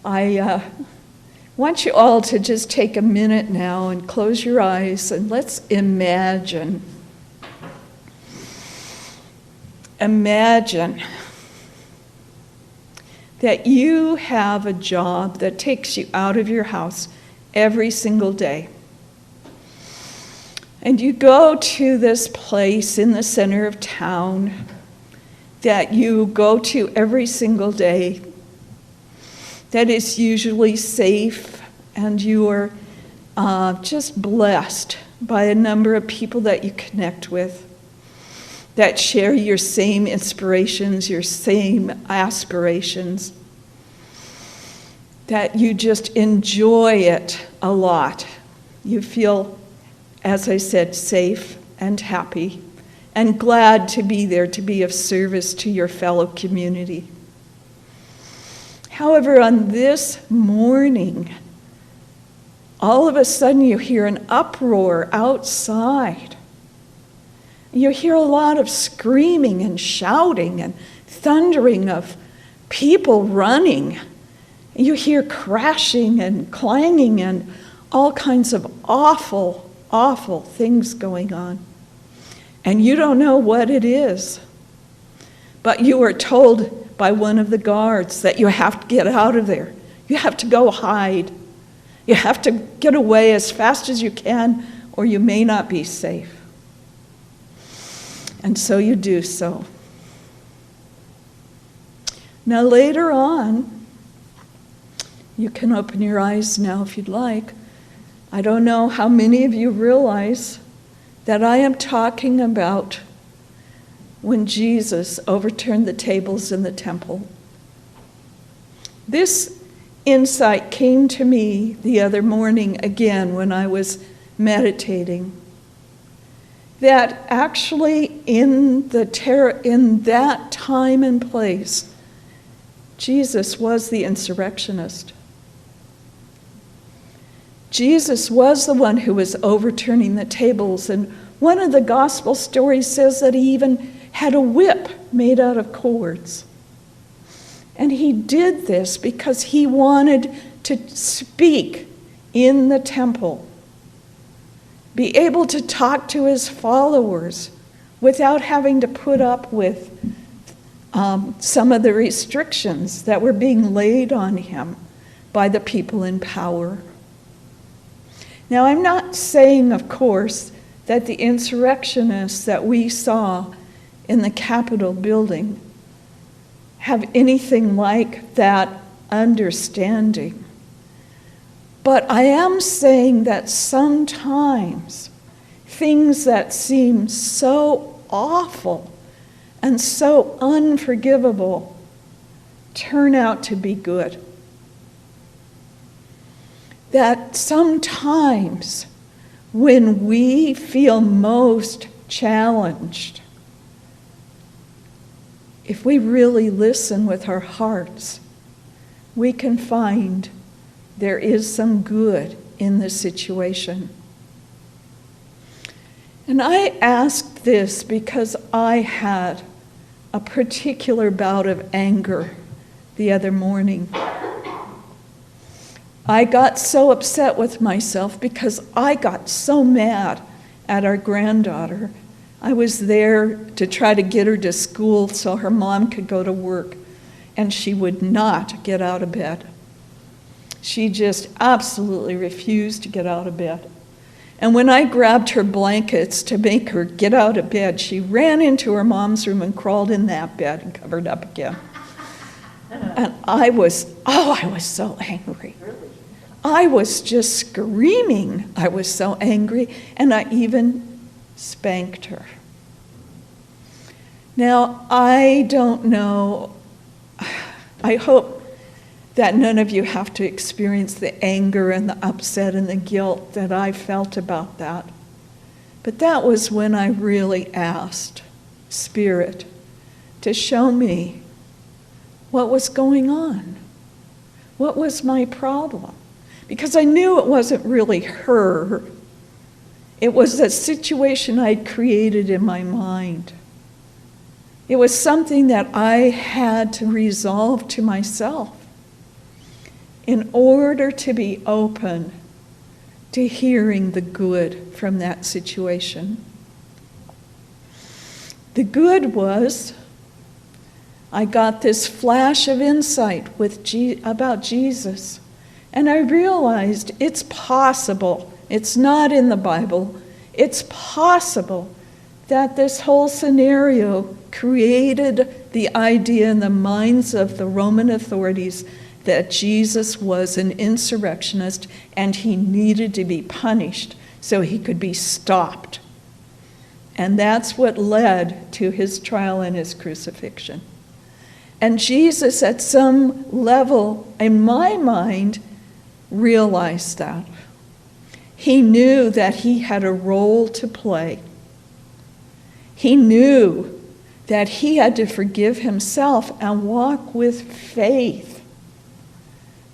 I want you all to just take a minute now and close your eyes and let's imagine. Imagine that you have a job that takes you out of your house every single day. And you go to this place in the center of town that you go to every single day that is usually safe, and you are just blessed by a number of people that you connect with that share your same inspirations, your same aspirations, that you just enjoy it a lot. You feel, as I said, safe and happy and glad to be there to be of service to your fellow community. However, on this morning, all of a sudden you hear an uproar outside. You hear a lot of screaming and shouting and thundering of people running. You hear crashing and clanging and all kinds of awful, awful things going on. And you don't know what it is. But you are told by one of the guards that you have to get out of there. You have to go hide. You have to get away as fast as you can, or you may not be safe. And so you do so. Now later on, you can open your eyes now if you'd like. I don't know how many of you realize that I am talking about when Jesus overturned the tables in the temple. This insight came to me the other morning again when I was meditating. That actually in that time and place, Jesus was the insurrectionist. Jesus was the one who was overturning the tables, and one of the gospel stories says that he even had a whip made out of cords. And he did this because he wanted to speak in the temple, be able to talk to his followers without having to put up with some of the restrictions that were being laid on him by the people in power. Now, I'm not saying, of course, that the insurrectionists that we saw in the Capitol building have anything like that understanding. But I am saying that sometimes things that seem so awful and so unforgivable turn out to be good. That sometimes when we feel most challenged, if we really listen with our hearts, we can find there is some good in the situation. And I ask this because I had a particular bout of anger the other morning. I got so upset with myself because I got so mad at our granddaughter. I was there to try to get her to school so her mom could go to work, and she would not get out of bed. She just absolutely refused to get out of bed. And when I grabbed her blankets to make her get out of bed, she ran into her mom's room and crawled in that bed and covered up again. And I was so angry. I was just screaming. I was so angry, and I even spanked her. Now, I don't know, I hope that none of you have to experience the anger and the upset and the guilt that I felt about that. But that was when I really asked Spirit to show me what was going on. What was my problem? Because I knew it wasn't really her. It was a situation I'd created in my mind. It was something that I had to resolve to myself. in order to be open to hearing the good from that situation. The good was, I got this flash of insight about Jesus, and I realized it's possible, it's not in the Bible, it's possible that this whole scenario created the idea in the minds of the Roman authorities that Jesus was an insurrectionist and he needed to be punished so he could be stopped. And that's what led to his trial and his crucifixion. And Jesus, at some level, in my mind, realized that. He knew that he had a role to play. He knew that he had to forgive himself and walk with faith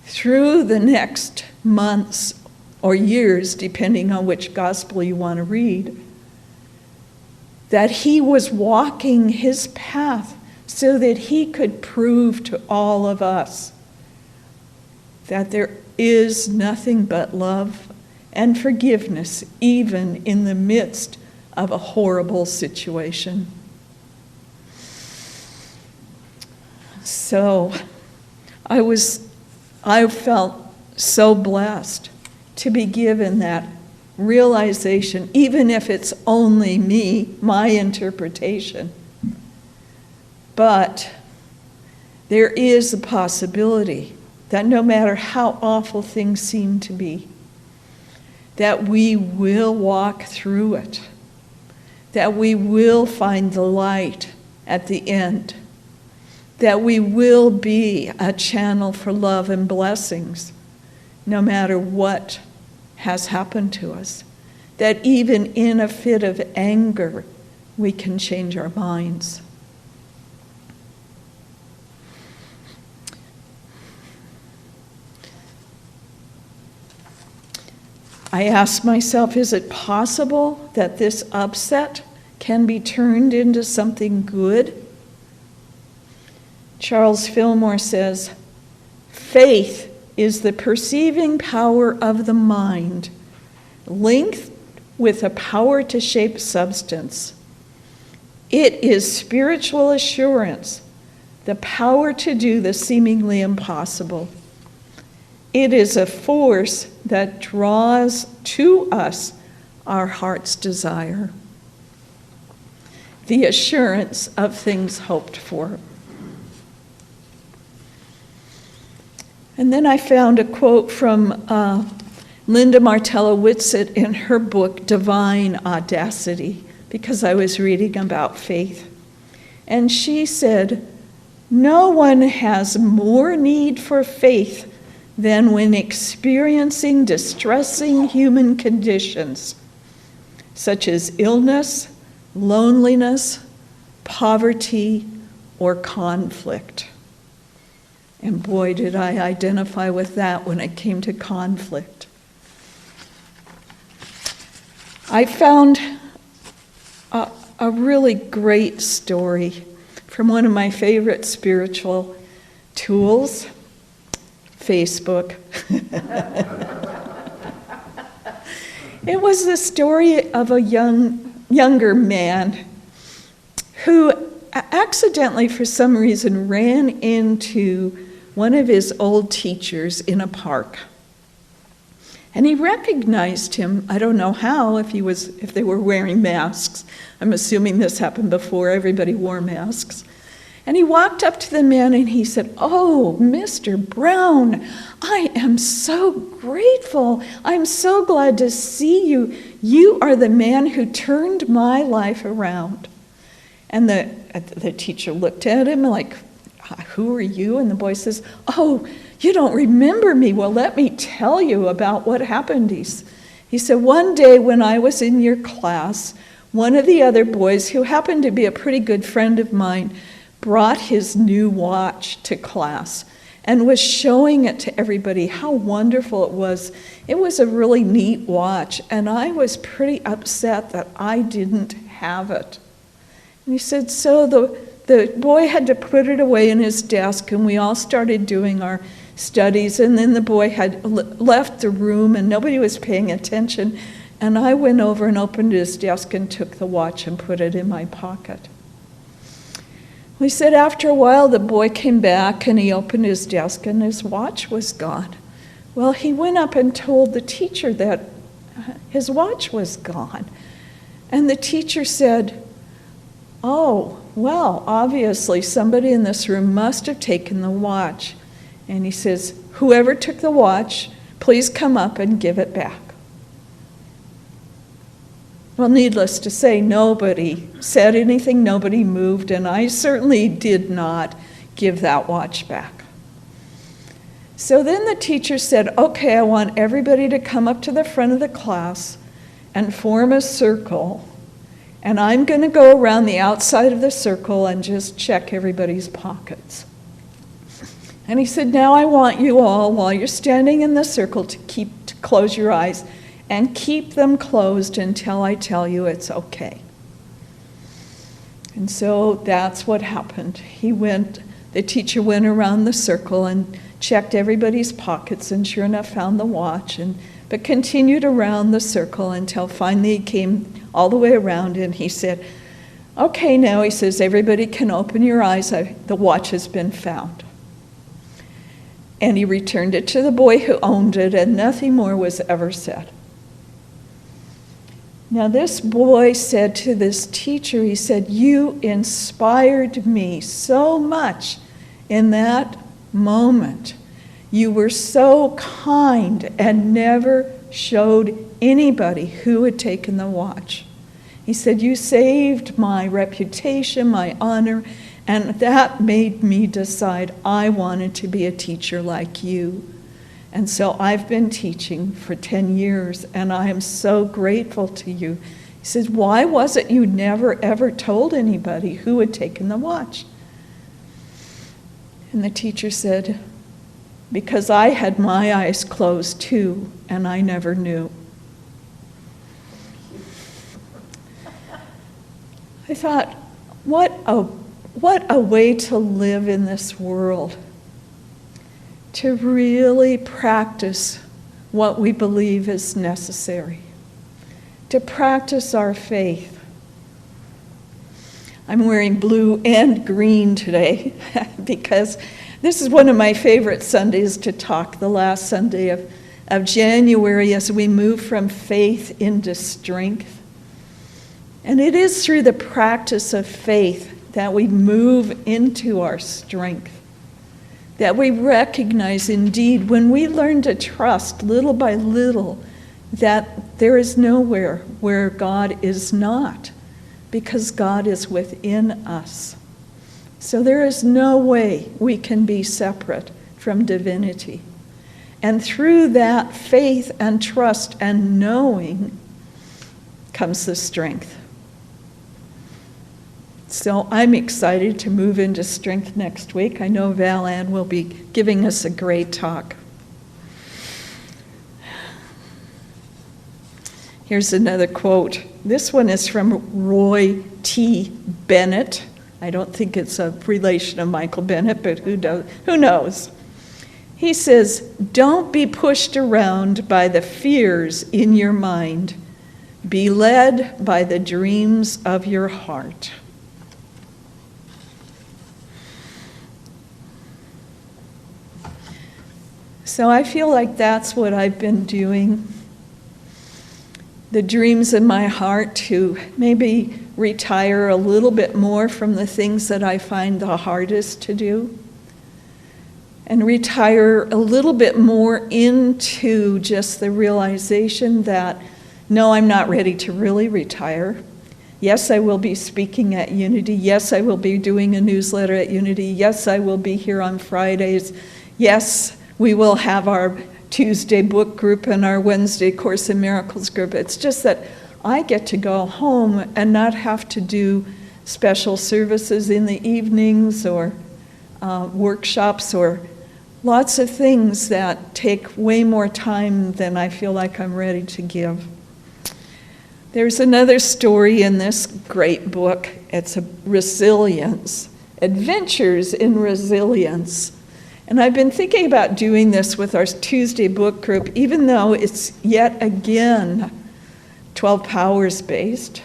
through the next months or years, depending on which gospel you want to read, that he was walking his path so that he could prove to all of us that there is nothing but love and forgiveness, even in the midst of a horrible situation. So I felt so blessed to be given that realization, even if it's only me, my interpretation. But there is a possibility that no matter how awful things seem to be, that we will walk through it, that we will find the light at the end, that we will be a channel for love and blessings, no matter what has happened to us, that even in a fit of anger, we can change our minds. I asked myself, is it possible that this upset can be turned into something good? Charles Fillmore says, faith is the perceiving power of the mind, linked with a power to shape substance. It is spiritual assurance, the power to do the seemingly impossible. It is a force that draws to us our heart's desire, the assurance of things hoped for. And then I found a quote from Linda Martella Whitsett in her book, Divine Audacity, because I was reading about faith. And she said, "No one has more need for faith than when experiencing distressing human conditions, such as illness, loneliness, poverty, or conflict." And boy, did I identify with that when it came to conflict. I found a really great story from one of my favorite spiritual tools, Facebook. It was the story of a younger man who accidentally, for some reason, ran into one of his old teachers in a park. And he recognized him. I don't know how, if they were wearing masks. I'm assuming this happened before everybody wore masks. And he walked up to the man and he said, "Oh, Mr. Brown, I am so grateful. I'm so glad to see you. You are the man who turned my life around." And the teacher looked at him like, "Who are you?" And the boy says, "Oh, you don't remember me. Well, let me tell you about what happened." He said, "One day when I was in your class, one of the other boys, who happened to be a pretty good friend of mine, brought his new watch to class and was showing it to everybody how wonderful it was. It was a really neat watch, and I was pretty upset that I didn't have it." And he said, so the boy had to put it away in his desk, and we all started doing our studies, and then the boy had left the room and nobody was paying attention, and I went over and opened his desk and took the watch and put it in my pocket. We said after a while the boy came back and he opened his desk and his watch was gone. Well, he went up and told the teacher that his watch was gone. And the teacher said, "Oh, well, obviously somebody in this room must have taken the watch." And he says, "Whoever took the watch, please come up and give it back." Well, needless to say, nobody said anything, nobody moved, and I certainly did not give that watch back. So then the teacher said, "Okay, I want everybody to come up to the front of the class and form a circle, and I'm going to go around the outside of the circle and just check everybody's pockets." And he said, "Now I want you all, while you're standing in the circle, to close your eyes and keep them closed until I tell you it's okay." And so that's what happened. The teacher went around the circle and checked everybody's pockets, and sure enough found the watch, but continued around the circle until finally he came all the way around, and he said, "Okay, now," he says, "everybody can open your eyes. The watch has been found." And he returned it to the boy who owned it, and nothing more was ever said. Now this boy said to this teacher, he said, "You inspired me so much in that moment. You were so kind and never showed anybody who had taken the watch." He said, "You saved my reputation, my honor, and that made me decide I wanted to be a teacher like you. And so I've been teaching for 10 years, and I am so grateful to you." He says, "Why was it you never ever told anybody who had taken the watch?" And the teacher said, "Because I had my eyes closed too, and I never knew." I thought, what a way to live in this world, to really practice what we believe is necessary, to practice our faith. I'm wearing blue and green today because this is one of my favorite Sundays to talk, the last Sunday of January, as we move from faith into strength. And it is through the practice of faith that we move into our strength, that we recognize indeed when we learn to trust little by little that there is nowhere where God is not, because God is within us. So there is no way we can be separate from divinity. And through that faith and trust and knowing comes the strength. So I'm excited to move into strength next week. I know Val Ann will be giving us a great talk. Here's another quote. This one is from Roy T. Bennett. I don't think it's a relation of Michael Bennett, but who knows? He says, "Don't be pushed around by the fears in your mind. Be led by the dreams of your heart." So I feel like that's what I've been doing. The dreams in my heart to maybe retire a little bit more from the things that I find the hardest to do, and retire a little bit more into just the realization that, no, I'm not ready to really retire. Yes, I will be speaking at Unity. Yes, I will be doing a newsletter at Unity. Yes, I will be here on Fridays. Yes, we will have our Tuesday book group and our Wednesday Course in Miracles group. It's just that I get to go home and not have to do special services in the evenings or workshops or lots of things that take way more time than I feel like I'm ready to give. There's another story in this great book. It's a resilience, adventures in resilience. And I've been thinking about doing this with our Tuesday book group, even though it's yet again 12 Powers based.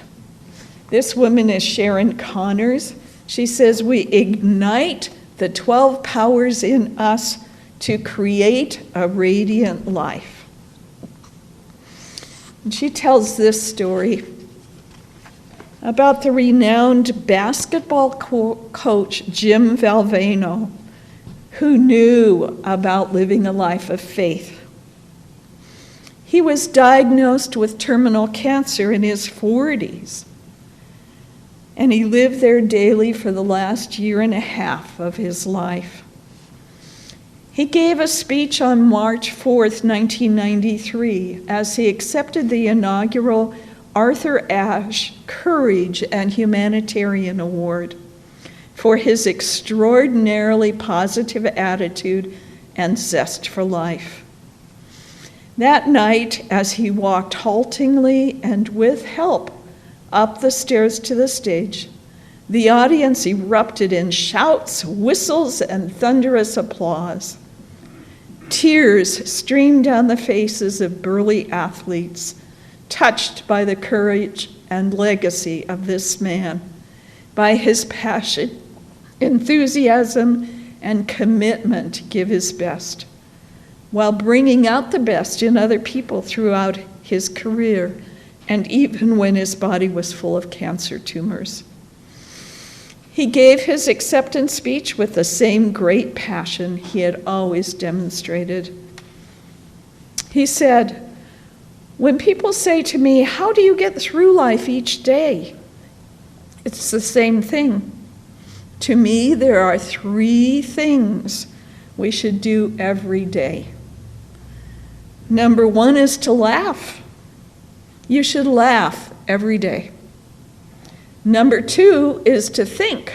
This woman is Sharon Connors. She says we ignite the 12 powers in us to create a radiant life. And she tells this story about the renowned basketball coach Jim Valvano, who knew about living a life of faith. He was diagnosed with terminal cancer in his 40s, and he lived there daily for the last year and a half of his life. He gave a speech on March 4th, 1993, as he accepted the inaugural Arthur Ashe Courage and Humanitarian Award for his extraordinarily positive attitude and zest for life. That night, as he walked haltingly and with help up the stairs to the stage, the audience erupted in shouts, whistles, and thunderous applause. Tears streamed down the faces of burly athletes, touched by the courage and legacy of this man, by his passion, enthusiasm, and commitment to give his best, while bringing out the best in other people throughout his career, and even when his body was full of cancer tumors. He gave his acceptance speech with the same great passion he had always demonstrated. He said, "When people say to me, 'How do you get through life each day?' It's the same thing. To me, there are 3 things we should do every day. Number 1 is to laugh. You should laugh every day. Number 2 is to think.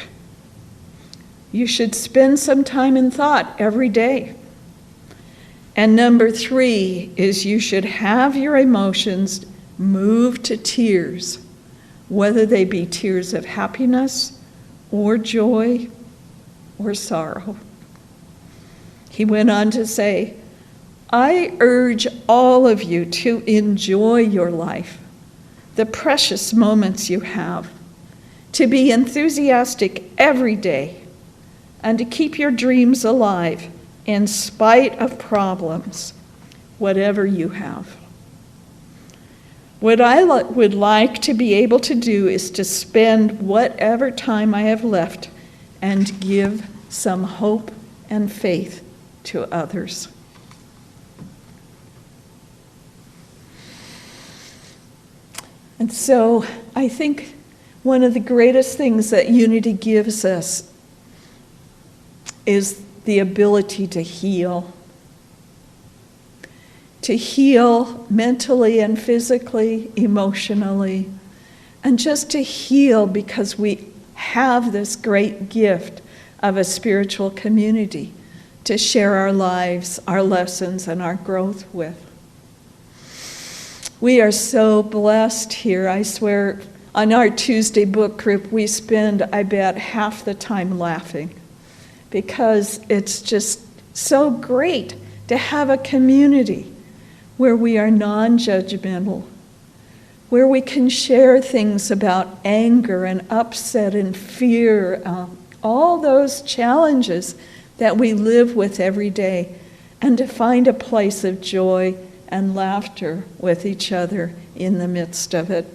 You should spend some time in thought every day. And number 3 is you should have your emotions move to tears, whether they be tears of happiness or joy or sorrow." He went on to say, "I urge all of you to enjoy your life, the precious moments you have, to be enthusiastic every day, and to keep your dreams alive in spite of problems, whatever you have. What I would like to be able to do is to spend whatever time I have left and give some hope and faith to others." And so I think one of the greatest things that unity gives us is the ability to heal mentally and physically, emotionally, and just to heal because we have this great gift of a spiritual community to share our lives, our lessons, and our growth with. We are so blessed here. I swear, on our Tuesday book group, we spend, I bet, half the time laughing because it's just so great to have a community where we are non-judgmental, where we can share things about anger and upset and fear, all those challenges that we live with every day, and to find a place of joy and laughter with each other in the midst of it.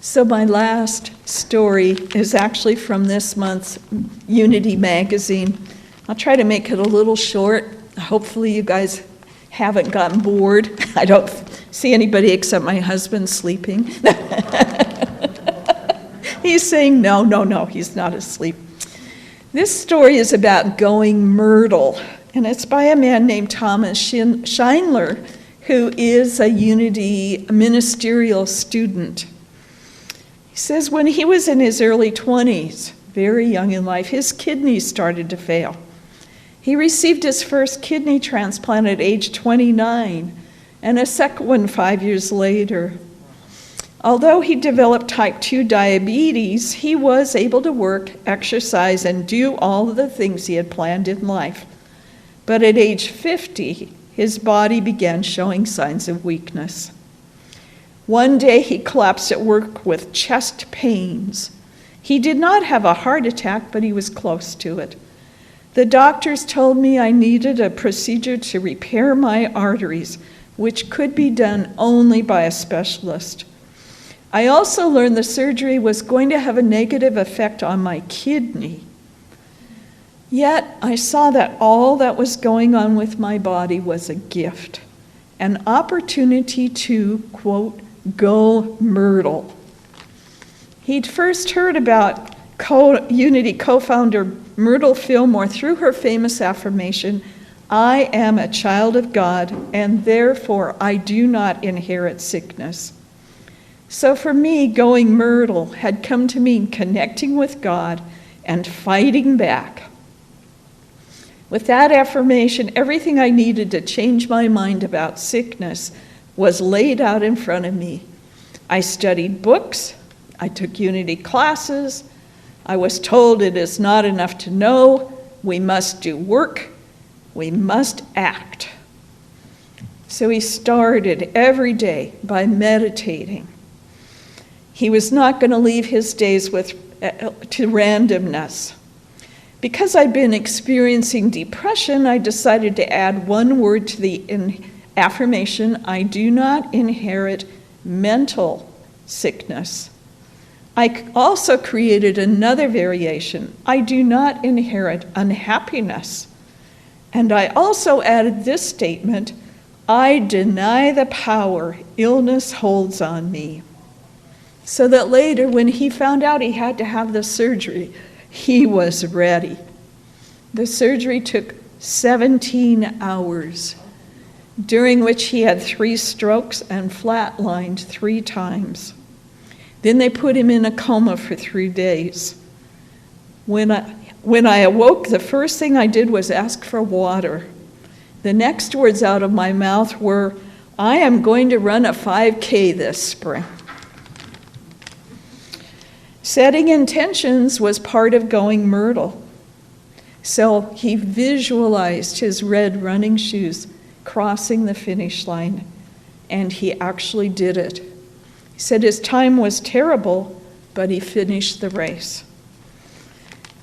So my last story is actually from this month's Unity magazine. I'll try to make it a little short. Hopefully you guys haven't gotten bored. I don't see anybody except my husband sleeping. He's saying, no, he's not asleep. This story is about going Myrtle, and it's by a man named Thomas Schindler, who is a Unity ministerial student. He says when he was in his early 20s, very young in life, his kidneys started to fail. He received his first kidney transplant at age 29, and a second one 5 years later. Although he developed type 2 diabetes, he was able to work, exercise, and do all of the things he had planned in life. But at age 50, his body began showing signs of weakness. One day he collapsed at work with chest pains. He did not have a heart attack, but he was close to it. The doctors told me I needed a procedure to repair my arteries, which could be done only by a specialist. I also learned the surgery was going to have a negative effect on my kidney. Yet I saw that all that was going on with my body was a gift, an opportunity to, quote, go Myrtle. He'd first heard about Unity co-founder Myrtle Fillmore through her famous affirmation, I am a child of God, and therefore I do not inherit sickness. So for me, going Myrtle had come to mean connecting with God and fighting back. With that affirmation, everything I needed to change my mind about sickness was laid out in front of me. I studied books, I took Unity classes, I was told it is not enough to know, we must do work, we must act. So he started every day by meditating. He was not going to leave his days to randomness. Because I'd been experiencing depression, I decided to add one word to the affirmation, I do not inherit mental sickness. I also created another variation, I do not inherit unhappiness. And I also added this statement, I deny the power illness holds on me. So that later, when he found out he had to have the surgery, he was ready. The surgery took 17 hours, during which he had 3 strokes and flatlined 3 times. Then they put him in a coma for 3 days. When I awoke, the first thing I did was ask for water. The next words out of my mouth were, I am going to run a 5K this spring. Setting intentions was part of going Myrtle. So he visualized his red running shoes crossing the finish line, and he actually did it. He said his time was terrible, but he finished the race.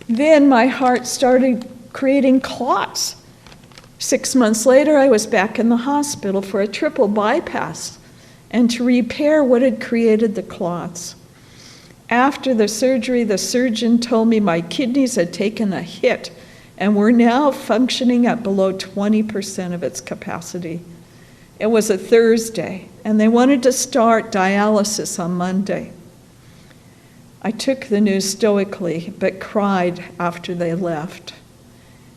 Then my heart started creating clots. 6 months later, I was back in the hospital for a triple bypass and to repair what had created the clots. After the surgery, the surgeon told me my kidneys had taken a hit and were now functioning at below 20% of its capacity. It was a Thursday, and they wanted to start dialysis on Monday. I took the news stoically, but cried after they left.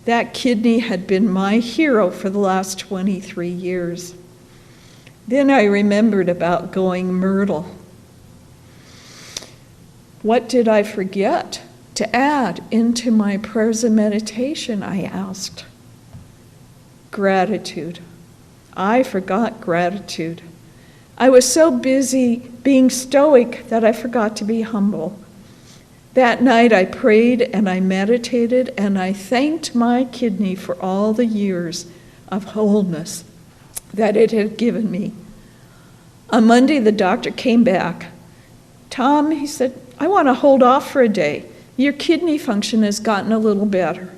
That kidney had been my hero for the last 23 years. Then I remembered about going Myrtle. What did I forget to add into my prayers and meditation, I asked. Gratitude. I forgot gratitude. I was so busy being stoic that I forgot to be humble. That night I prayed and I meditated and I thanked my kidney for all the years of wholeness that it had given me. On Monday, the doctor came back. Tom, he said, I want to hold off for a day. Your kidney function has gotten a little better.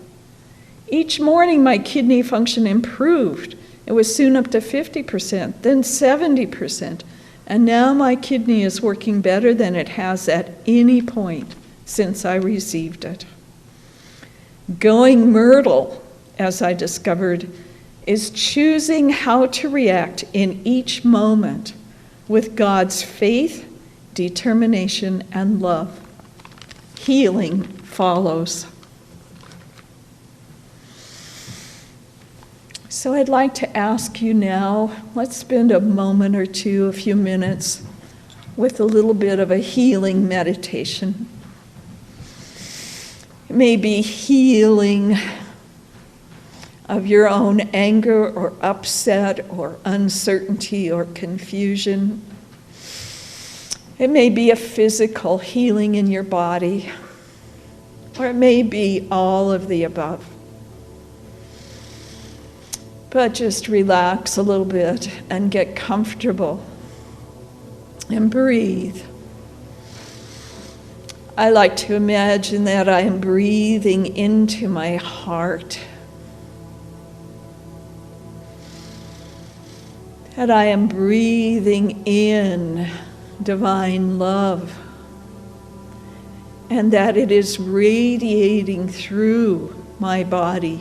Each morning, my kidney function improved. It was soon up to 50%, then 70%. And now my kidney is working better than it has at any point since I received it. Going Myrtle, as I discovered, is choosing how to react in each moment with God's faith, determination, and love. Healing follows. So I'd like to ask you now, let's spend a moment or two, a few minutes, with a little bit of a healing meditation. It may be healing of your own anger or upset or uncertainty or confusion. It may be a physical healing in your body, or it may be all of the above. But just relax a little bit and get comfortable and breathe. I like to imagine that I am breathing into my heart, that I am breathing in divine love, and that it is radiating through my body,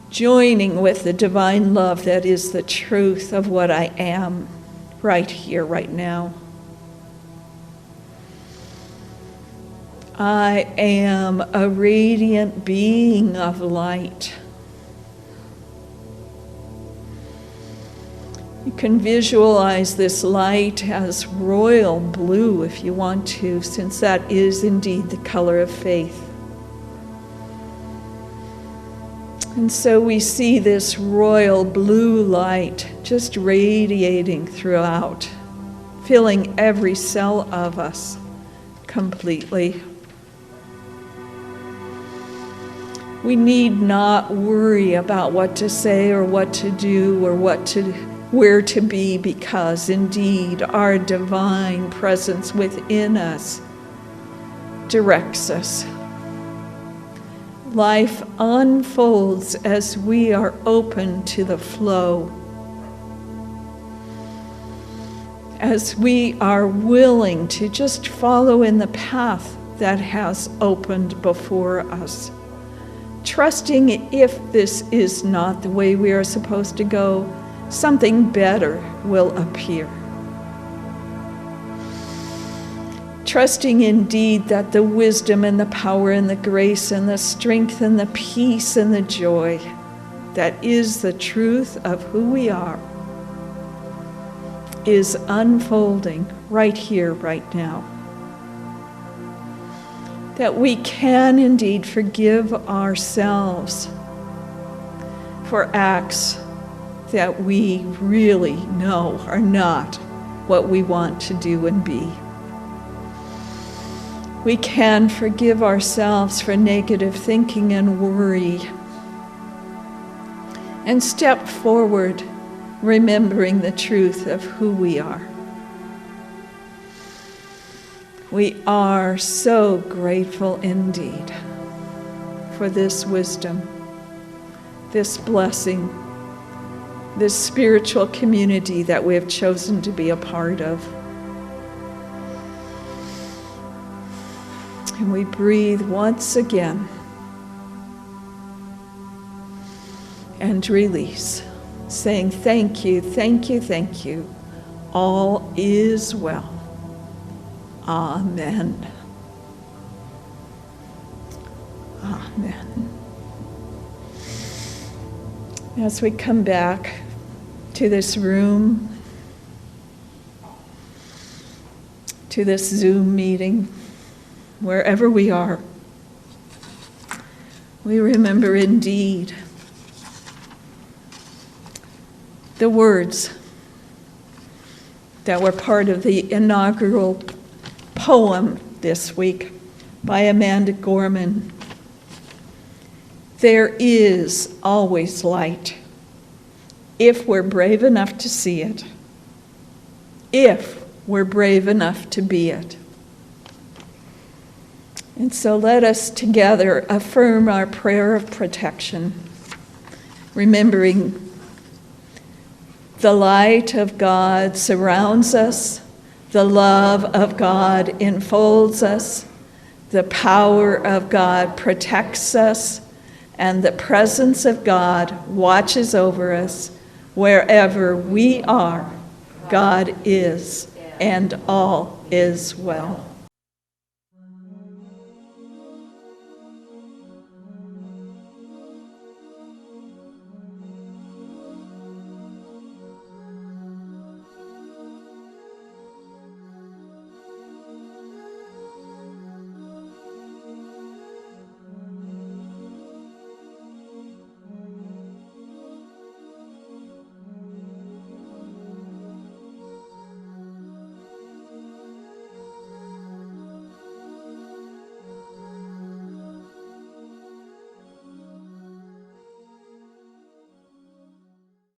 joining with the divine love that is the truth of what I am right here, right now. I am a radiant being of light. You can visualize this light as royal blue if you want to, since that is indeed the color of faith. And so we see this royal blue light just radiating throughout, filling every cell of us completely. We need not worry about what to say or what to do or where to be, because indeed our divine presence within us directs us. Life unfolds as we are open to the flow, as we are willing to just follow in the path that has opened before us, trusting if this is not the way we are supposed to go, something better will appear. Trusting indeed that the wisdom and the power and the grace and the strength and the peace and the joy that is the truth of who we are is unfolding right here, right now. That we can indeed forgive ourselves for acts that we really know are not what we want to do and be. We can forgive ourselves for negative thinking and worry, and step forward remembering the truth of who we are. We are so grateful indeed for this wisdom, this blessing, this spiritual community that we have chosen to be a part of. And we breathe once again and release, saying thank you, thank you, thank you. All is well. Amen. Amen. As we come back to this room, to this Zoom meeting, wherever we are, we remember indeed the words that were part of the inaugural poem this week by Amanda Gorman. There is always light, if we're brave enough to see it, if we're brave enough to be it. And so let us together affirm our prayer of protection, remembering the light of God surrounds us, the love of God enfolds us, the power of God protects us, and the presence of God watches over us. Wherever we are, God is, and all is well.